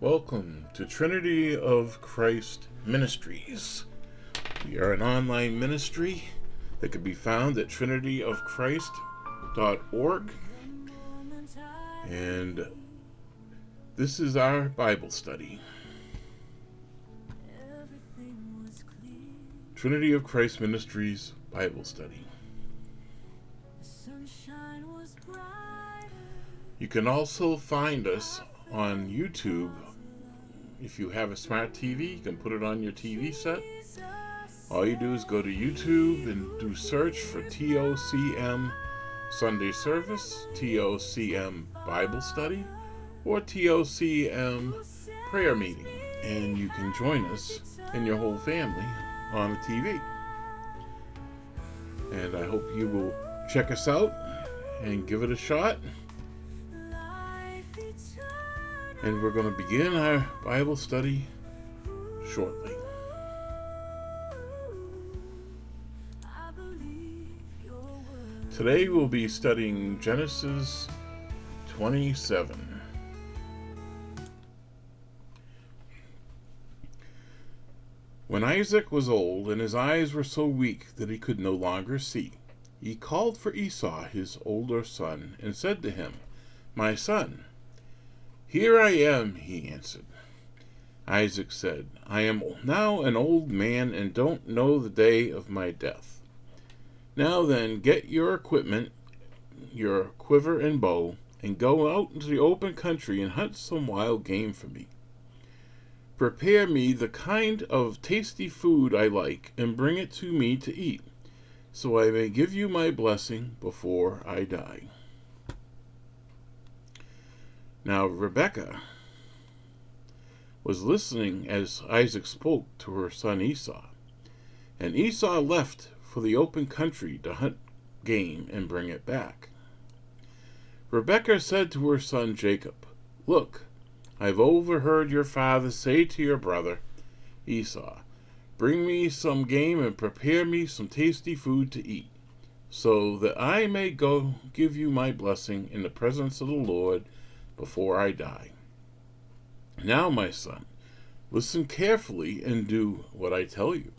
Welcome to Trinity of Christ Ministries. We are an online ministry that can be found at trinityofchrist.org. And this is our Bible study. Trinity of Christ Ministries Bible study. You can also find us on YouTube. If you have a smart TV, you can put it on your TV set. All you do is go to YouTube and do search for TOCM Sunday Service, TOCM Bible Study, or TOCM Prayer Meeting, and you can join us and your whole family on the TV. And I hope you will check us out and give it a shot. And we're going to begin our Bible study shortly. Today we'll be studying Genesis 27. When Isaac was old and his eyes were so weak that he could no longer see, he called for Esau, his older son, and said to him, "My son." "Here I am," he answered. Isaac said, "I am now an old man and don't know the day of my death. Now then, get your equipment, your quiver and bow, and go out into the open country and hunt some wild game for me. Prepare me the kind of tasty food I like and bring it to me to eat, so I may give you my blessing before I die." Now Rebekah was listening as Isaac spoke to her son Esau, and Esau left for the open country to hunt game and bring it back. Rebekah said to her son Jacob, "Look, I've overheard your father say to your brother Esau, 'Bring me some game and prepare me some tasty food to eat, so that I may go give you my blessing in the presence of the Lord before I die. Now, my son, listen carefully and do what I tell you.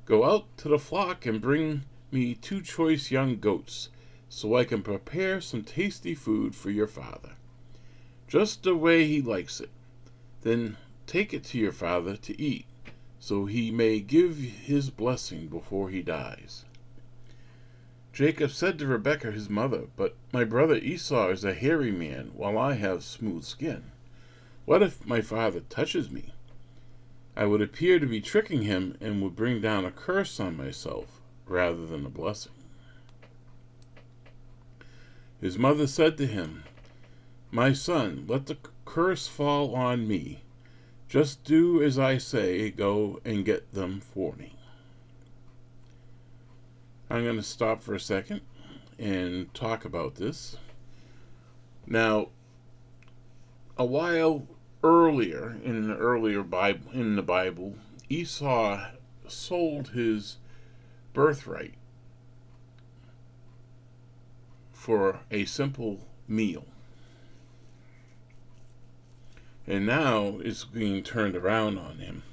Go out to the flock and bring me 2 choice young goats, so I can prepare some tasty food for your father, just the way he likes it. Then take it to your father to eat, so he may give his blessing before he dies." Jacob said to Rebekah his mother, "But my brother Esau is a hairy man, while I have smooth skin. What if my father touches me? I would appear to be tricking him and would bring down a curse on myself rather than a blessing." His mother said to him, "My son, let the curse fall on me. Just do as I say, go and get them for me." I'm going to stop for a second and talk about this. Now, a while earlier in the Bible, Esau sold his birthright for a simple meal. And now it's being turned around on him.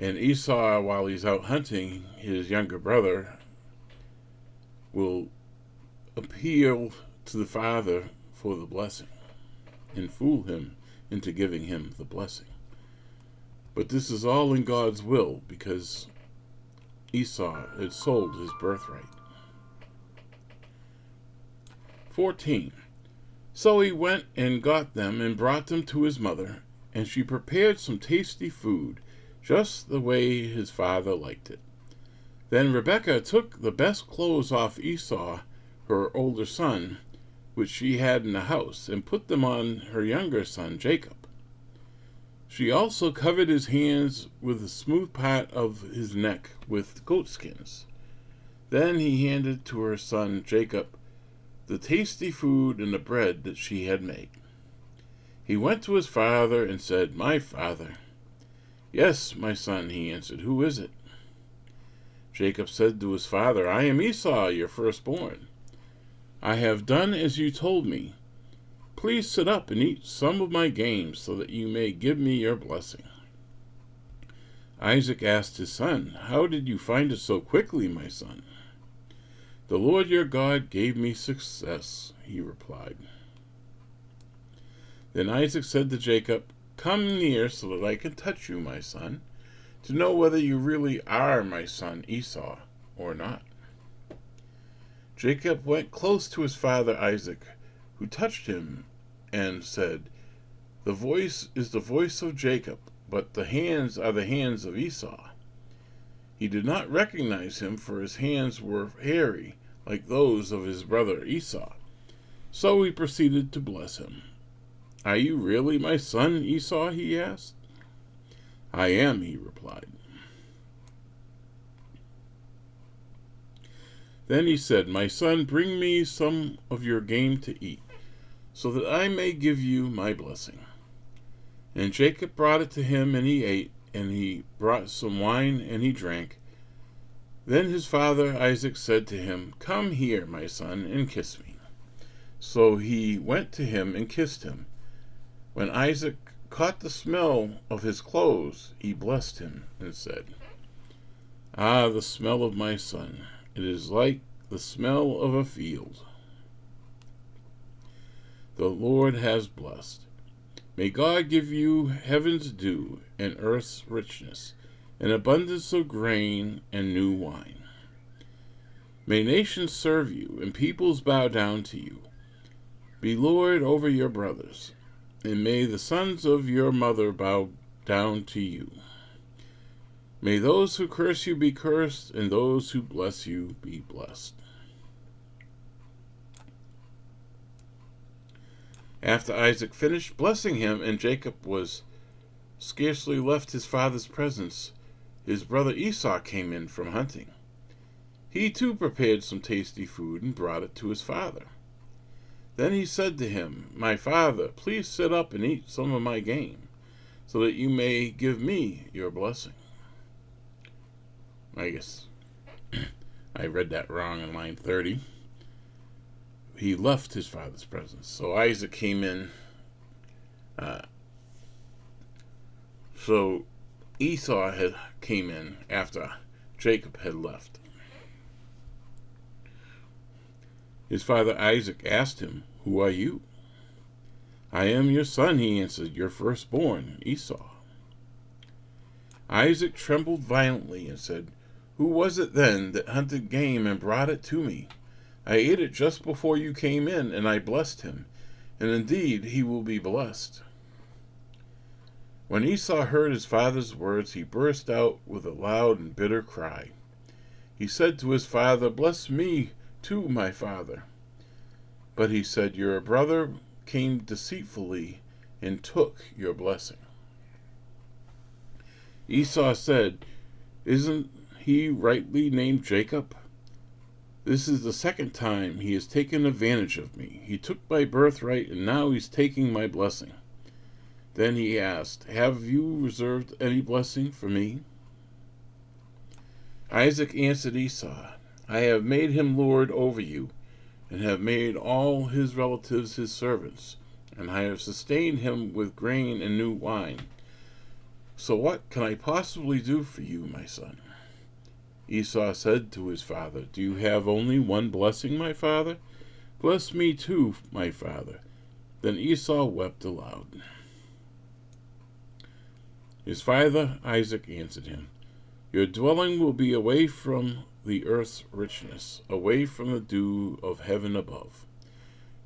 And Esau, while he's out hunting, his younger brother will appeal to the father for the blessing and fool him into giving him the blessing. But this is all in God's will, because Esau had sold his birthright. 14. So he went and got them and brought them to his mother, and she prepared some tasty food, just the way his father liked it. Then Rebekah took the best clothes off Esau, her older son, which she had in the house, and put them on her younger son Jacob. She also covered his hands with the smooth part of his neck with goatskins. Then he handed to her son Jacob the tasty food and the bread that she had made. He went to his father and said, "My father." "Yes, my son," he answered. "Who is it?" Jacob said to his father, "I am Esau, your firstborn. I have done as you told me. please sit up and eat some of my game so that you may give me your blessing." Isaac asked his son, "How did you find it so quickly, my son?" "The Lord your God gave me success," he replied. Then Isaac said to Jacob, "Come near so that I can touch you, my son, to know whether you really are my son Esau or not." Jacob went close to his father Isaac, who touched him and said, "The voice is the voice of Jacob, but the hands are the hands of Esau." He did not recognize him, for his hands were hairy, like those of his brother Esau. So he proceeded to bless him. "Are you really my son, Esau?" he asked. "I am," he replied. Then he said, "My son, bring me some of your game to eat, so that I may give you my blessing." And Jacob brought it to him, and he ate, and he brought some wine, and he drank. Then his father Isaac said to him, "Come here, my son, and kiss me." So he went to him and kissed him. When Isaac caught the smell of his clothes, he blessed him and said, "Ah, the smell of my son! It is like the smell of a field. The Lord has blessed. May God give you heaven's dew and earth's richness, an abundance of grain and new wine. May nations serve you, and peoples bow down to you. Be Lord over your brothers, and may the sons of your mother bow down to you. May those who curse you be cursed, and those who bless you be blessed." After Isaac finished blessing him, and Jacob was scarcely left his father's presence, his brother Esau came in from hunting. He too prepared some tasty food and brought it to his father. Then he said to him, "My father, please sit up and eat some of my game, so that you may give me your blessing." I guess I read that wrong in line 30. He left his father's presence. So Isaac came in. So Esau came in after Jacob had left. His father Isaac asked him, "Who are you?" "I am your son," he answered, "your firstborn, Esau." Isaac trembled violently and said, "Who was it then that hunted game and brought it to me? I ate it just before you came in, and I blessed him, and indeed he will be blessed." When Esau heard his father's words, he burst out with a loud and bitter cry. He said to his father, "Bless me too, my father." But he said, "Your brother came deceitfully and took your blessing." Esau said, "Isn't he rightly named Jacob? This is the second time he has taken advantage of me. He took my birthright, and now he's taking my blessing." Then he asked, "Have you reserved any blessing for me?" Isaac answered Esau, "I have made him lord over you, and have made all his relatives his servants, and I have sustained him with grain and new wine. So what can I possibly do for you, my son?" Esau said to his father, "Do you have only one blessing, my father? Bless me too, my father." Then Esau wept aloud. His father Isaac answered him, "Your dwelling will be away from the earth's richness, away from the dew of heaven above.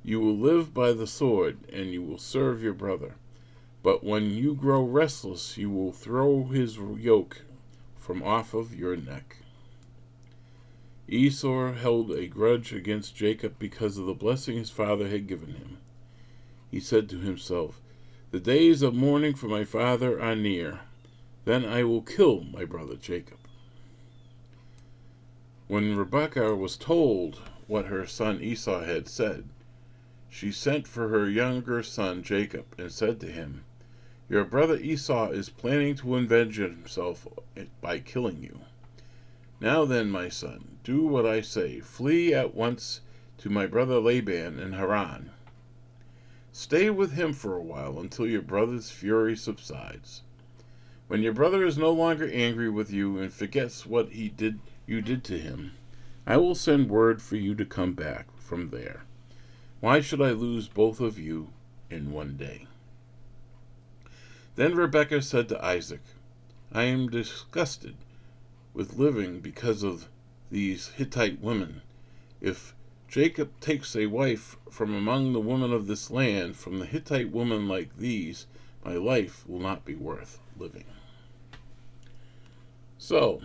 You will live by the sword, and you will serve your brother. But when you grow restless, you will throw his yoke from off of your neck." Esau held a grudge against Jacob because of the blessing his father had given him. He said to himself, "The days of mourning for my father are near. Then I will kill my brother Jacob." When Rebekah was told what her son Esau had said, she sent for her younger son Jacob and said to him, "Your brother Esau is planning to avenge himself by killing you. Now then, my son, do what I say. Flee at once to my brother Laban in Haran. Stay with him for a while until your brother's fury subsides. When your brother is no longer angry with you and forgets what you did to him, I will send word for you to come back from there. Why should I lose both of you in one day?" Then Rebekah said to Isaac, "I am disgusted with living because of these Hittite women. If Jacob takes a wife from among the women of this land, from the Hittite women like these, my life will not be worth living." So,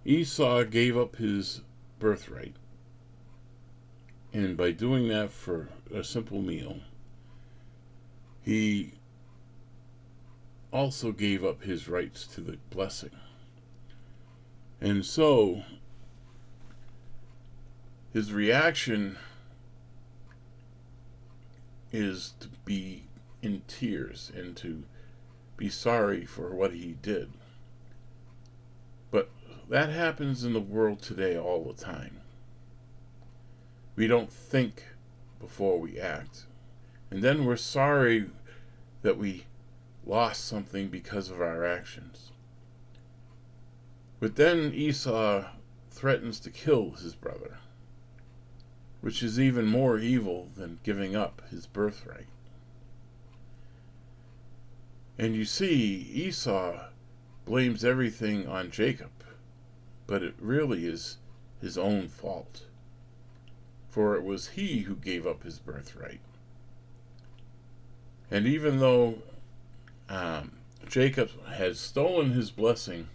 Esau gave up his birthright, and by doing that for a simple meal, he also gave up his rights to the blessing. And so, his reaction is to be in tears and to be sorry for what he did. But that happens in the world today all the time. We don't think before we act. And then we're sorry that we lost something because of our actions. But then Esau threatens to kill his brother, which is even more evil than giving up his birthright. And you see, Esau blames everything on Jacob, but it really is his own fault, for it was he who gave up his birthright. And even though Jacob had stolen his blessing,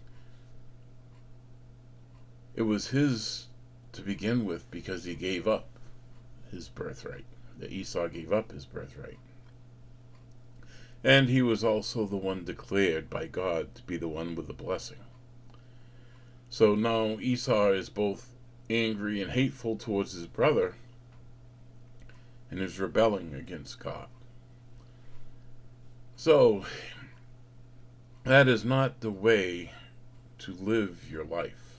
it was his to begin with because he gave up his birthright. That Esau gave up his birthright. And he was also the one declared by God to be the one with the blessing. So now Esau is both angry and hateful towards his brother and is rebelling against God. So, that is not the way to live your life.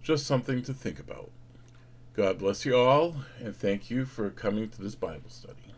Just something to think about. God bless you all, and thank you for coming to this Bible study.